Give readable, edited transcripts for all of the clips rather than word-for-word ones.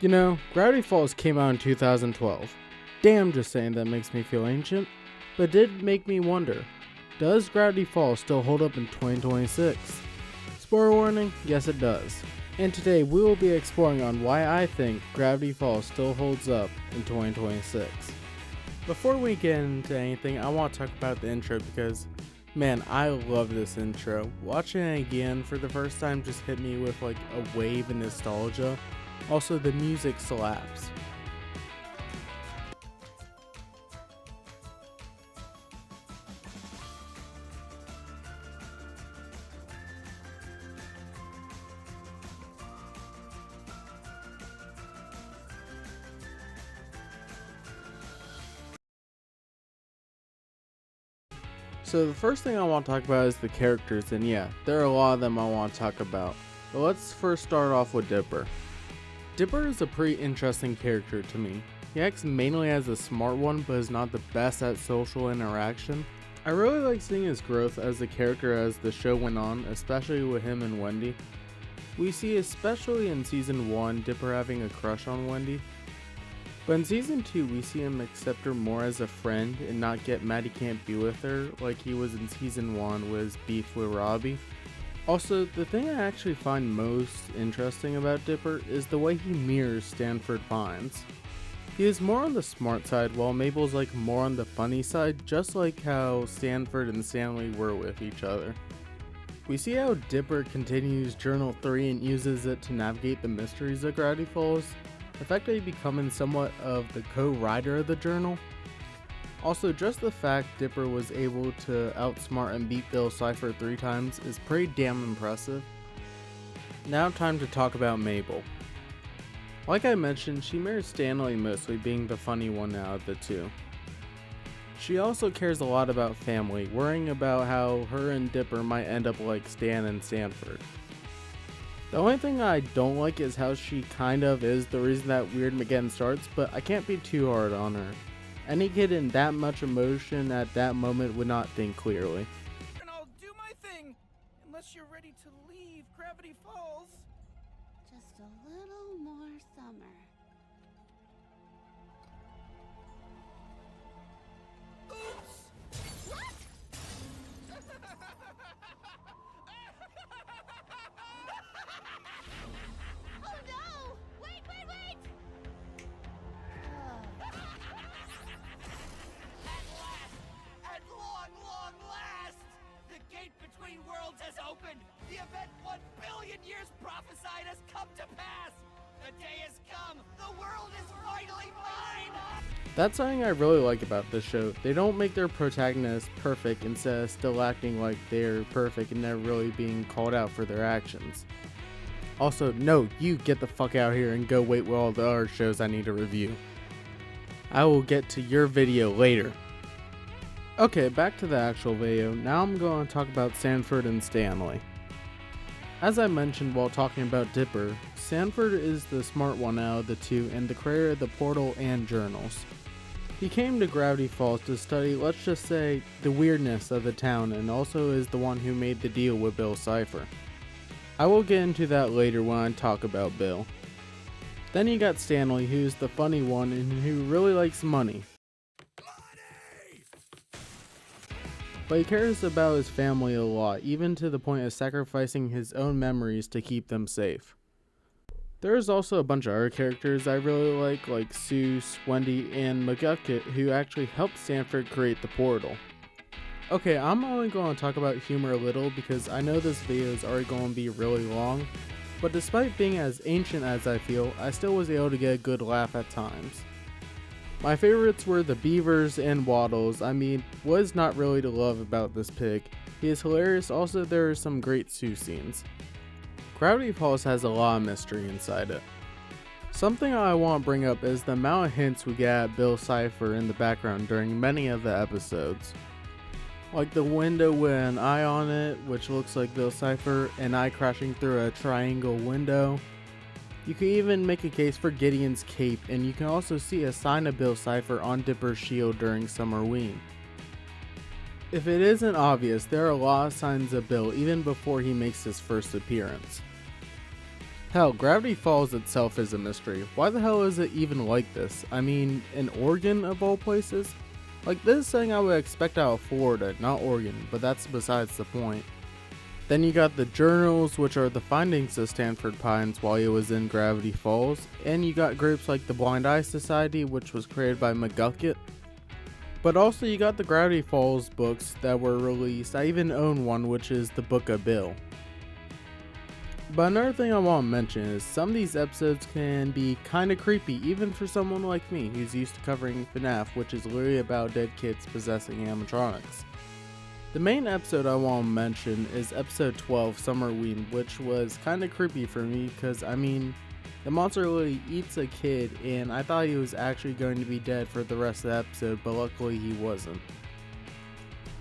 You know, Gravity Falls came out in 2012. Damn, just saying that makes me feel ancient. But it did make me wonder, does Gravity Falls still hold up in 2026? Spoiler warning, yes it does. And today we will be exploring on why I think Gravity Falls still holds up in 2026. Before we get into anything, I want to talk about the intro because, man, I love this intro. Watching it again for the first time just hit me with like a wave of nostalgia. Also, the music slaps. So the first thing I want to talk about is the characters, and yeah, there are a lot of them I want to talk about. But let's first start off with Dipper. Dipper is a pretty interesting character to me. He acts mainly as a smart one, but is not the best at social interaction. I really like seeing his growth as a character as the show went on, especially with him and Wendy. We see, especially in season 1, Dipper having a crush on Wendy. But in season 2, we see him accept her more as a friend and not get mad he can't be with her like he was in season 1 with his beef with Robbie. Also, the thing I actually find most interesting about Dipper is the way he mirrors Stanford Pines. He is more on the smart side while Mabel's like more on the funny side, just like how Stanford and Stanley were with each other. We see how Dipper continues Journal 3 and uses it to navigate the mysteries of Gravity Falls, effectively becoming somewhat of the co-writer of the journal. Also, just the fact Dipper was able to outsmart and beat Bill Cpher 3 times is pretty damn impressive. Now time to talk about Mabel. Like I mentioned, she mirrors Stanley mostly, being the funny one out of the two. She also cares a lot about family, worrying about how her and Dipper might end up like Stan and Stanford. The only thing I don't like is how she kind of is the reason that Weird Mageddon starts, but I can't be too hard on her. Any kid in that much emotion at that moment would not think clearly. And I'll do my thing, unless you're ready to leave Gravity Falls. Just a little more summer. Oops! What? Oh no! Wait! At long last, the gate between worlds has opened. The event 1 billion years prophesied has come to pass. The day has come. The world is finally mine. That's something I really like about this show. They don't make their protagonists perfect instead of still acting like they're perfect and they're really being called out for their actions. Also, no, you get the fuck out here and go wait with all the other shows I need to review. I will get to your video later. Okay, back to the actual video. Now I'm going to talk about Stanford and Stanley. As I mentioned while talking about Dipper, Stanford is the smart one out of the two and the creator of the portal and journals. He came to Gravity Falls to study, let's just say, the weirdness of the town, and also is the one who made the deal with Bill Cpher. I will get into that later when I talk about Bill. Then you got Stanley, who's the funny one and who really likes money. But he cares about his family a lot, even to the point of sacrificing his own memories to keep them safe. There's also a bunch of other characters I really like Seuss, Wendy, and McGucket, who actually helped Stanford create the portal. Okay, I'm only going to talk about humor a little because I know this video is already going to be really long, but despite being as ancient as I feel, I still was able to get a good laugh at times. My favorites were the Beavers and Waddles. I mean, what is not really to love about this pig? He is hilarious, also there are some great Seuss scenes. Gravity Falls has a lot of mystery inside it. Something I want to bring up is the amount of hints we get at Bill Cpher in the background during many of the episodes. Like the window with an eye on it, which looks like Bill Cpher, an eye crashing through a triangle window. You can even make a case for Gideon's cape, and you can also see a sign of Bill Cpher on Dipper's shield during Summerween. If it isn't obvious, there are a lot of signs of Bill even before he makes his first appearance. Hell, Gravity Falls itself is a mystery. Why the hell is it even like this? I mean, in Oregon of all places? Like, this is something I would expect out of Florida, not Oregon, but that's besides the point. Then you got the journals, which are the findings of Stanford Pines while he was in Gravity Falls, and you got groups like the Blind Eye Society, which was created by McGucket. But also you got the Gravity Falls books that were released. I even own one, which is the Book of Bill. But another thing I want to mention is some of these episodes can be kinda creepy, even for someone like me who's used to covering FNAF, which is literally about dead kids possessing animatronics. The main episode I want to mention is episode 12, Summerween, which was kinda creepy for me because, I mean, the monster literally eats a kid and I thought he was actually going to be dead for the rest of the episode, but luckily he wasn't.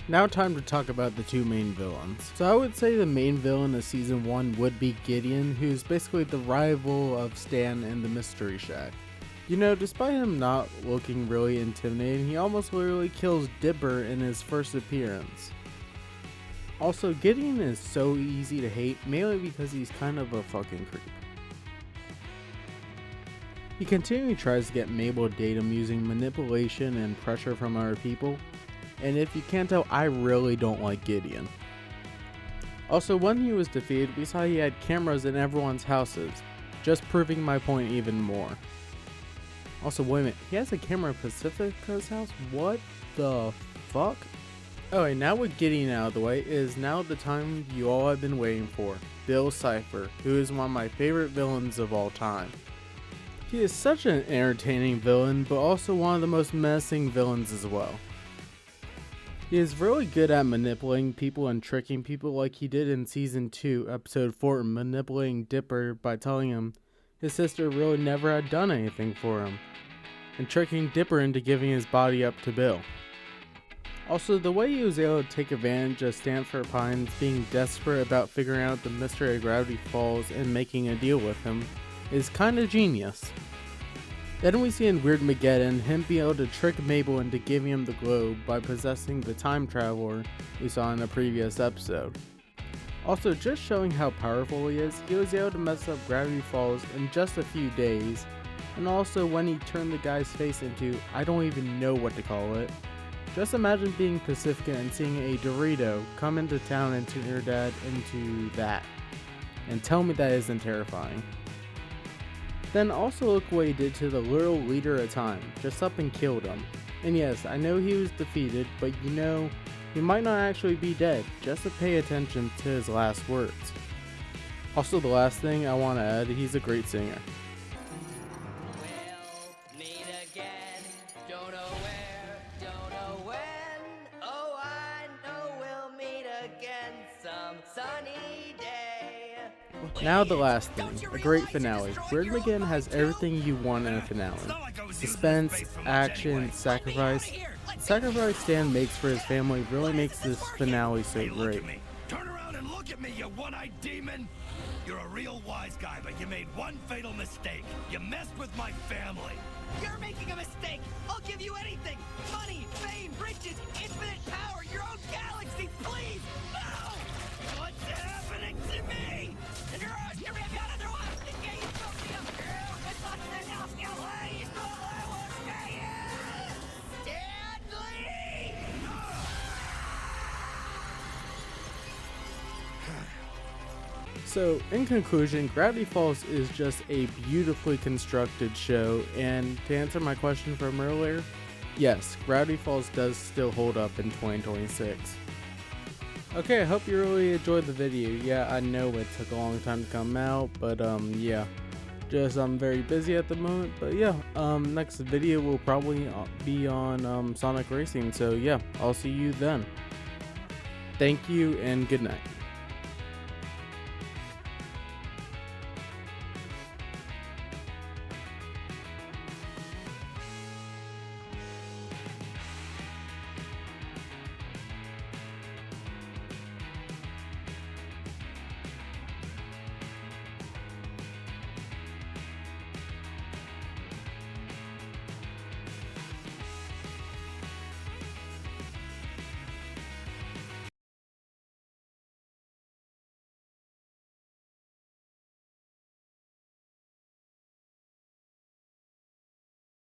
Now time to talk about the two main villains. So I would say the main villain of season 1 would be Gideon, who's basically the rival of Stan in the Mystery Shack. You know, despite him not looking really intimidating, he almost literally kills Dipper in his first appearance. Also, Gideon is so easy to hate, mainly because he's kind of a fucking creep. He continually tries to get Mabel to date him using manipulation and pressure from other people. And if you can't tell, I really don't like Gideon. Also, when he was defeated, we saw he had cameras in everyone's houses, just proving my point even more. Also, wait a minute, he has a camera in Pacifica's house? What the fuck? Alright, now with Gideon out of the way, it is now the time you all have been waiting for, Bill Cpher, who is one of my favorite villains of all time. He is such an entertaining villain, but also one of the most menacing villains as well. He is really good at manipulating people and tricking people like he did in Season 2, Episode 4, manipulating Dipper by telling him his sister really never had done anything for him, and tricking Dipper into giving his body up to Bill. Also, the way he was able to take advantage of Stanford Pines being desperate about figuring out the mystery of Gravity Falls and making a deal with him is kinda genius. Then we see in Weirdmageddon him be able to trick Mabel into giving him the globe by possessing the time traveler we saw in a previous episode. Also, just showing how powerful he is, he was able to mess up Gravity Falls in just a few days, and also when he turned the guy's face into, I don't even know what to call it. Just imagine being Pacifica and seeing a Dorito come into town and turn your dad into that, and tell me that isn't terrifying. Then also look what he did to the little leader of time, just up and killed him. And yes, I know he was defeated, but you know, he might not actually be dead, just to pay attention to his last words. Also, the last thing I want to add, he's a great singer. We'll meet again. Don't know where, don't know when. Oh, I know we'll meet again some sunny day. Now the last thing, a great finale. Weirdmageddon has everything you want in a finale. Suspense, action, sacrifice. The sacrifice Stan makes for his family really makes this finale so great. Turn around and look at me, you one-eyed demon! You're a real wise guy, but you made one fatal mistake. You messed with my family. You're making a mistake. I'll give you anything. Money, fame, riches, infinite power, your own galaxy, please. No! What's happening to me? So, in conclusion, Gravity Falls is just a beautifully constructed show, and to answer my question from earlier, yes, Gravity Falls does still hold up in 2026. Okay, I hope you really enjoyed the video. Yeah, I know it took a long time to come out, but yeah, just I'm very busy at the moment, but yeah, next video will probably be on Sonic Racing, so yeah, I'll see you then. Thank you and good night.